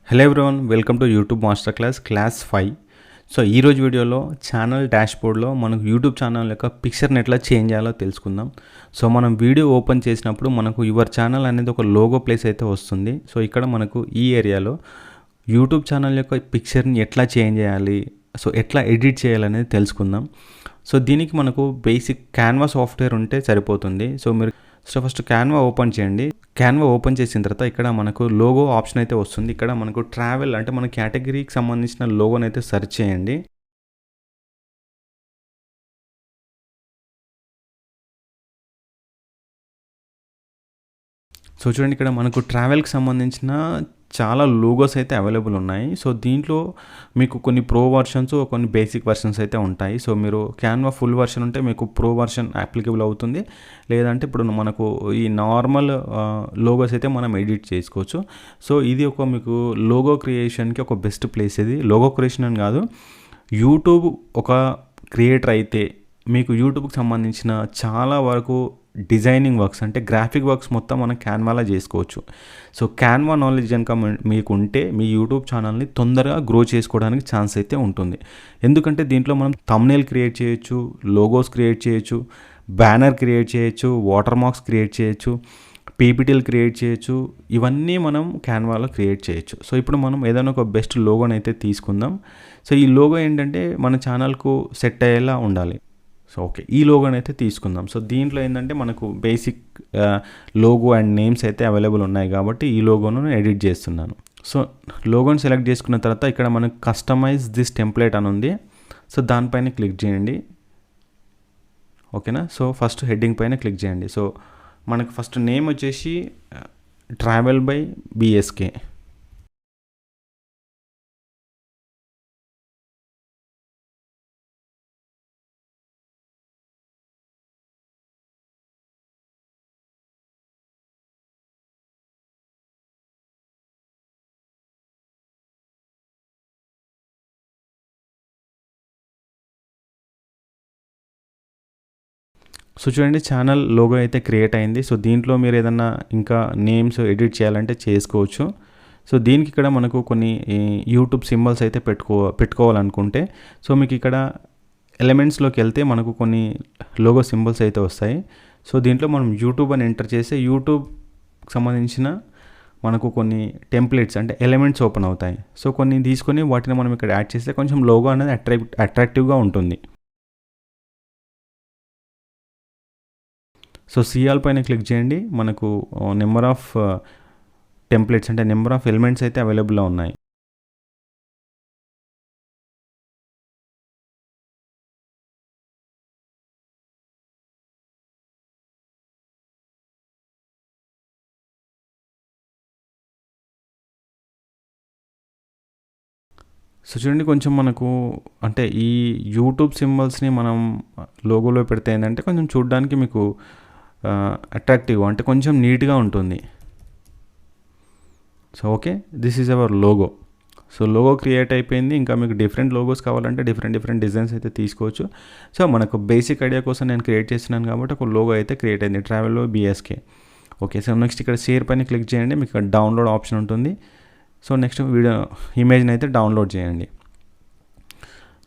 Hello everyone, welcome to YouTube master class 5. So ఈరోజు వీడియోలో channel డాష్బోర్డ్లో మనకు యూట్యూబ్ ఛానల్ యొక్క పిక్చర్ని ఎట్లా చేంజ్ చేయాలో తెలుసుకుందాం. సో మనం వీడియో ఓపెన్ చేసినప్పుడు మనకు యువర్ ఛానల్ అనేది ఒక లోగో ప్లేస్ అయితే వస్తుంది. సో ఇక్కడ మనకు ఈ ఏరియాలో యూట్యూబ్ ఛానల్ యొక్క పిక్చర్ని ఎట్లా చేంజ్ చేయాలి, సో ఎట్లా ఎడిట్ చేయాలనేది తెలుసుకుందాం. సో దీనికి మనకు బేసిక్ క్యాన్వా సాఫ్ట్వేర్ ఉంటే సరిపోతుంది. సో ఫస్ట్ క్యాన్వా ఓపెన్ చేయండి. క్యాన్వా ఓపెన్ చేసిన తర్వాత ఇక్కడ మనకు లోగో ఆప్షన్ అయితే వస్తుంది. ఇక్కడ మనకు ట్రావెల్ అంటే మన కేటగిరీకి సంబంధించిన లోగోని అయితే సెర్చ్ చేయండి. సో చూడండి, ఇక్కడ మనకు ట్రావెల్కి సంబంధించిన చాలా లోగోస్ అయితే అవైలబుల్ ఉన్నాయి. సో దీంట్లో మీకు కొన్ని ప్రో వర్షన్స్, కొన్ని బేసిక్ వర్షన్స్ అయితే ఉంటాయి. సో మీరు క్యాన్వా ఫుల్ వర్షన్ ఉంటే మీకు ప్రో వర్షన్ అప్లికబుల్ అవుతుంది. లేదంటే ఇప్పుడు మనకు ఈ నార్మల్ లోగోస్ అయితే మనం ఎడిట్ చేసుకోవచ్చు. సో ఇది ఒక మీకు లోగో క్రియేషన్కి ఒక బెస్ట్ ప్లేస్. ఇది లోగో క్రియేషన్ అని కాదు, యూట్యూబ్ ఒక క్రియేటర్ అయితే మీకు యూట్యూబ్కి సంబంధించిన చాలా వరకు డిజైనింగ్ వర్క్స్ అంటే గ్రాఫిక్ వర్క్స్ మొత్తం మనం క్యాన్వాలో చేసుకోవచ్చు. సో క్యాన్వా నాలెడ్జ్ కనుక మీకు ఉంటే మీ యూట్యూబ్ ఛానల్ని తొందరగా గ్రో చేసుకోవడానికి ఛాన్స్ అయితే ఉంటుంది. ఎందుకంటే దీంట్లో మనం థంబ్నెయిల్ క్రియేట్ చేయొచ్చు, లోగోస్ క్రియేట్ చేయొచ్చు, బ్యానర్ క్రియేట్ చేయొచ్చు, వాటర్ మార్క్స్ క్రియేట్ చేయొచ్చు, పీపీటీలు క్రియేట్ చేయొచ్చు. ఇవన్నీ మనం క్యాన్వాలో క్రియేట్ చేయొచ్చు. సో ఇప్పుడు మనం ఏదైనా ఒక బెస్ట్ లోగోని అయితే తీసుకుందాం. సో ఈ లోగో ఏంటంటే మన ఛానల్కు సెట్ అయ్యేలా ఉండాలి. సో ఓకే, ఈ లోగోని అయితే తీసుకుందాం. సో దీంట్లో ఏంటంటే మనకు బేసిక్ లోగో అండ్ నేమ్స్ అయితే అవైలబుల్ ఉన్నాయి కాబట్టి ఈ లోగోను నేను ఎడిట్ చేస్తున్నాను. సో లోగోని సెలెక్ట్ చేసుకున్న తర్వాత ఇక్కడ మనకు కస్టమైజ్ దిస్ టెంప్లెట్ అని ఉంది. సో దానిపైన క్లిక్ చేయండి. ఓకేనా. సో ఫస్ట్ హెడ్డింగ్ పైన క్లిక్ చేయండి. సో మనకు ఫస్ట్ నేమ్ వచ్చేసి ట్రావెల్ బై BSK. సో చూడండి, ఛానల్ లోగో అయితే క్రియేట్ అయింది. సో దీంట్లో మీరు ఏదన్నా ఇంకా నేమ్స్ ఎడిట్ చేయాలంటే చేసుకోవచ్చు. సో దీనికి ఇక్కడ మనకు కొన్ని యూట్యూబ్ సింబల్స్ అయితే పెట్టుకోవాలనుకుంటే సో మీకు ఇక్కడ ఎలిమెంట్స్లోకి వెళ్తే మనకు కొన్ని లోగో సింబల్స్ అయితే వస్తాయి. సో దీంట్లో మనం యూట్యూబ్ అని ఎంటర్ చేస్తే యూట్యూబ్కి సంబంధించిన మనకు కొన్ని టెంప్లెట్స్ అంటే ఎలిమెంట్స్ ఓపెన్ అవుతాయి. సో కొన్ని తీసుకొని వాటిని మనం ఇక్కడ యాడ్ చేస్తే కొంచెం లోగో అనేది అట్రాక్టివ్గా ఉంటుంది. సో సిఆల్ పైన క్లిక్ చేయండి. మనకు నెంబర్ ఆఫ్ టెంప్లెట్స్ అంటే నెంబర్ ఆఫ్ ఎలిమెంట్స్ అయితే అవైలబుల్లో ఉన్నాయి. సో చూడండి, కొంచెం మనకు అంటే ఈ యూట్యూబ్ సింబల్స్ని మనం లోగోలో పెడితే ఏంటంటే కొంచెం చూడడానికి మీకు అట్రాక్టివ్ అంటే కొంచెం నీట్గా ఉంటుంది. So okay, this is our logo. So logo create అయిపోయింది. ఇంకా మీకు డిఫరెంట్ లోగోస్ కావాలంటే డిఫరెంట్ డిజైన్స్ అయితే తీసుకోవచ్చు. సో మనకు బేసిక్ ఐడియా కోసం నేను క్రియేట్ చేస్తున్నాను కాబట్టి ఒక లోగో అయితే క్రియేట్ అయింది, travel BSK. Okay, so next ఇక్కడ షేర్ పైన క్లిక్ చేయండి. మీకు ఇక్కడ డౌన్లోడ్ ఆప్షన్ ఉంటుంది. సో నెక్స్ట్ వీడియో ఇమేజ్ని అయితే డౌన్లోడ్ చేయండి.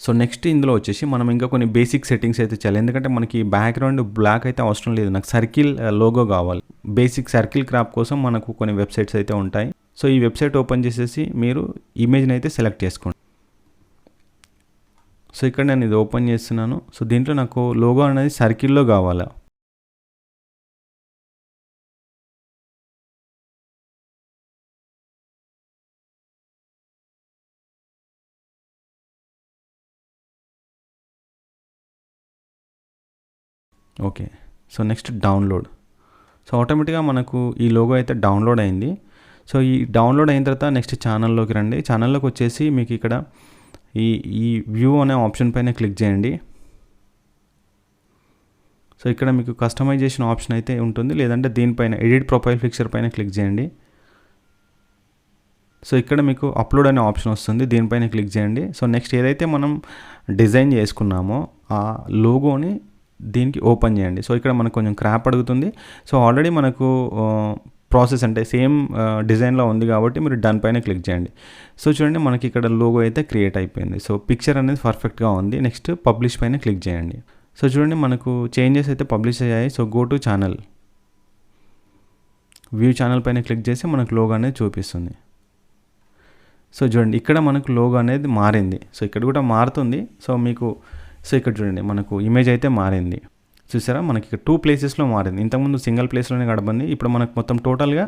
సో నెక్స్ట్ ఇందులో వచ్చేసి మనం ఇంకా కొన్ని బేసిక్ సెట్టింగ్స్ అయితే చేయాలి. ఎందుకంటే మనకి బ్యాక్గ్రౌండ్ బ్లాక్ అయితే అవసరం లేదు, నాకు సర్కిల్ లోగో కావాలి. బేసిక్ సర్కిల్ క్రాప్ కోసం మనకు కొన్ని వెబ్సైట్స్ అయితే ఉంటాయి. సో ఈ వెబ్సైట్ ఓపెన్ చేసేసి మీరు ఇమేజ్ని అయితే సెలెక్ట్ చేసుకోండి. సో ఇక్కడ నేను ఇది ఓపెన్ చేస్తున్నాను. సో దీంట్లో నాకు లోగో అనేది సర్కిల్లో కావాలా. Okay, so next download. So ఆటోమేటిక్గా మనకు ఈ లోగో అయితే డౌన్లోడ్ అయింది. సో ఈ డౌన్లోడ్ అయిన తర్వాత నెక్స్ట్ ఛానల్లోకి రండి. ఛానల్లోకి వచ్చేసి మీకు ఇక్కడ ఈ వ్యూ అనే ఆప్షన్ పైన క్లిక్ చేయండి. సో ఇక్కడ మీకు కస్టమైజేషన్ ఆప్షన్ అయితే ఉంటుంది, లేదంటే దీనిపైన ఎడిట్ ప్రొఫైల్ పిక్చర్ పైన క్లిక్ చేయండి. సో ఇక్కడ మీకు అప్లోడ్ అనే ఆప్షన్ వస్తుంది, దీనిపైన క్లిక్ చేయండి. సో నెక్స్ట్ ఏదైతే మనం డిజైన్ చేసుకున్నామో ఆ లోగోని దీనికి ఓపెన్ చేయండి. సో ఇక్కడ మనకు కొంచెం క్రాప్ అడుగుతుంది. సో ఆల్రెడీ మనకు ప్రాసెస్ అంటే సేమ్ డిజైన్లో ఉంది కాబట్టి మీరు డన్ పైన క్లిక్ చేయండి. సో చూడండి మనకి ఇక్కడ లోగో అయితే క్రియేట్ అయిపోయింది. సో పిక్చర్ అనేది పర్ఫెక్ట్గా ఉంది. నెక్స్ట్ పబ్లిష్ పైన క్లిక్ చేయండి. సో చూడండి మనకు చేంజెస్ అయితే పబ్లిష్ అయ్యాయి. So go to channel, view channel పైన క్లిక్ చేసి మనకు లోగో అనేది చూపిస్తుంది. సో చూడండి ఇక్కడ మనకు లోగో అనేది మారింది. సో ఇక్కడ కూడా మారుతుంది. సో ఇక్కడ చూడండి మనకు ఇమేజ్ అయితే మారింది. చూసారా మనకి ఇక్కడ 2 ప్లేసెస్లో మారింది. ఇంతకుముందు సింగిల్ ప్లేస్లోనే గడపంది. ఇప్పుడు మనకు మొత్తం టోటల్గా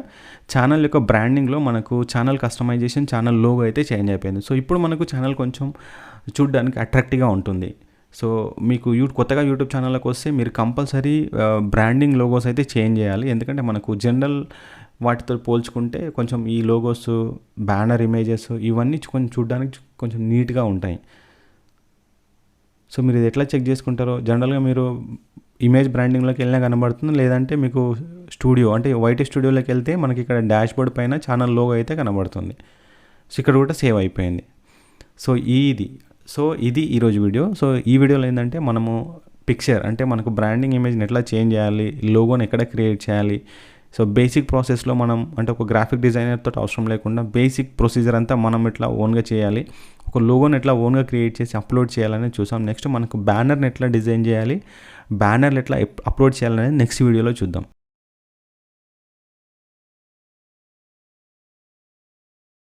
ఛానల్ యొక్క బ్రాండింగ్లో మనకు ఛానల్ కస్టమైజేషన్, ఛానల్ లోగో అయితే చేంజ్ అయిపోయింది. సో ఇప్పుడు మనకు ఛానల్ కొంచెం చూడడానికి అట్రాక్టివ్గా ఉంటుంది. సో మీకు కొత్తగా యూట్యూబ్ ఛానల్లోకి వస్తే మీరు కంపల్సరీ బ్రాండింగ్ లోగోస్ అయితే చేంజ్ చేయాలి. ఎందుకంటే మనకు జనరల్ వాటితో పోల్చుకుంటే కొంచెం ఈ లోగోస్, బ్యానర్ ఇమేజెస్ ఇవన్నీ కొంచెం చూడడానికి కొంచెం నీట్గా ఉంటాయి. సో మీరు ఇది ఎట్లా చెక్ చేసుకుంటారో, జనరల్గా మీరు ఇమేజ్ బ్రాండింగ్లోకి వెళ్ళినా కనబడుతుంది, లేదంటే మీకు స్టూడియో అంటే వైట్ స్టూడియోలోకి వెళ్తే మనకి ఇక్కడ డాష్ బోర్డ్ పైన ఛానల్ లోగో అయితే కనబడుతుంది. సో ఇక్కడ కూడా సేవ్ అయిపోయింది. సో ఇది ఈరోజు వీడియో. సో ఈ వీడియోలో ఏంటంటే మనము పిక్చర్ అంటే మనకు బ్రాండింగ్ ఇమేజ్ని ఎట్లా చేంజ్ చేయాలి, లోగోని ఎక్కడ క్రియేట్ చేయాలి, సో బేసిక్ ప్రాసెస్లో మనం అంటే ఒక గ్రాఫిక్ డిజైనర్తో అవసరం లేకుండా బేసిక్ ప్రొసీజర్ అంతా మనం ఎట్లా ఓన్గా చేయాలి, ఒక లోగోని ఎట్లా ఓన్గా క్రియేట్ చేసి అప్లోడ్ చేయాలని చూసాం. నెక్స్ట్ మనకు బ్యానర్ని ఎట్లా డిజైన్ చేయాలి, బ్యానర్లు ఎట్లా అప్లోడ్ చేయాలనేది నెక్స్ట్ వీడియోలో చూద్దాం.